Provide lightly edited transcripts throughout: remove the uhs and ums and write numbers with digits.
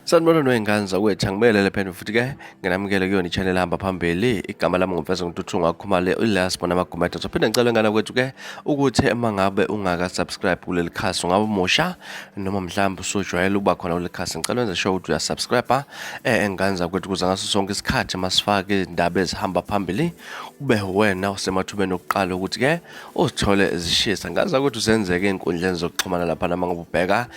Sanibona noyingane zakwethu angibelele phela futhi ke nginamukele kuyona i-channel hamba phambili igama lami ngumfeza Ngintuthu ngakhumale uLasbo namagumetho sophinde ngicela ngana kwethu ke ukuthi mangabe ungaka subscribe kuleli khasi ungabe umusha noma mhlawumbe usujwayele ukuba khona kuleli khasi ngicela wenze sure ukuthi uya subscribe engane zakwethu kuze ngaso sonke isikhathi masifake izindaba ezihamba phambili ube wena usemathubeni okuqala ukuthi ke uzithole zishisa ngaza ukuthi usenzeke inkundleni zokuxhumana lapha nama ngubheka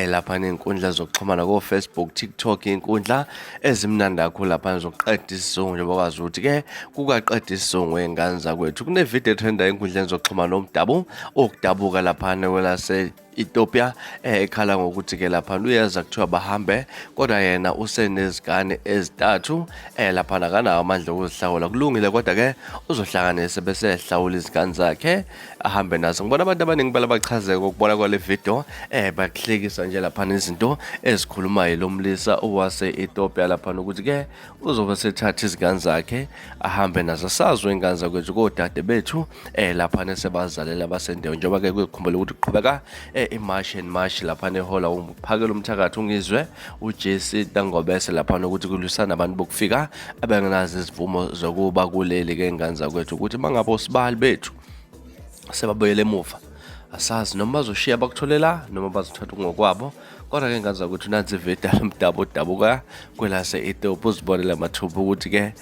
lapha neinkundla zokuxhumana ko Facebook TikTok inkundla ezimnandi kakhulu lapha zokuqeda isizungu njengoba kwazi ukuthi ke kukaqeda isizungu engane zakwethu kune video trender enkundleni zokuxhumana omdabu okudabuka lapha kwelase Ethiopia ekhala ngokuthi ke lapha uyeza kuthiwa bahambe kodwa yena usenezigane ezintathu lapha nakanawo amandla okuzihlawula kulungile kodwa ke uzohlanganisa bese ehlawula izigane zakhe ahambe nazo ngibona abantu abaningi balabachazeka ukubona kwale video bakuhlekisa nje lapha nezinto ezikhuluma yilomlisa owase Ethiopia lapha ukuthi ke uzobe sethatha izigane zakhe ahambe nazo sazwe ingane zakwethu kodade bethu lapha nesebazalela basendewe njengoba ke kukhumbula ukuthi kuqhubeka imarch lapha nehola umphakela umthakathi ungizwe uJC Dangobese lapha nokuthi kulisana abantu bokufika abengenazo izivumo zokuba kuleli ke ingane zakwethu ukuthi mangabe osibali bethu sebabuyele emuva asazi noma bazoshiya bakutholela noma bazothatha ngokwabo kodwa ke ingane zakwethu nansi ividala umdabu odabuka kwelase Ethiopia uzibonela mathuba ukuthi ke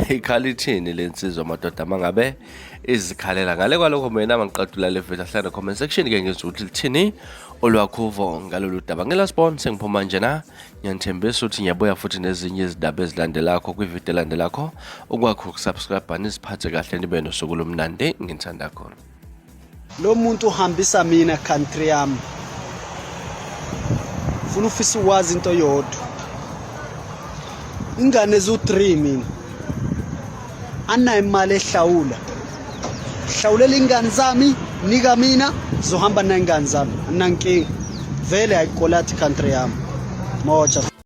ikhalithini lensizwa amadoda mangabe izikhalela ngale kwalokho mina mangiqedula le video hlala comment section ke ngizwe ukuthi lithini olwakhuvo ngalolu daba ngelasbon sengiphuma nje na ngiyathembisa ukuthi ngiyabuya futhi nezinye izindaba ezilandelakho kwivideo elandelakho ukwakho ukusubscribe bani siphathe kahle nibe nosuku lomnandi ngithanda khona lo muntu uhambisa mina country yami ufuna ufisa wazi into yodwa ingane zu3 mina anayo imali ehlawula hlawulela ingane zami nika mina zohamba nengane zami anankinga vele ayiqolathi country yami moja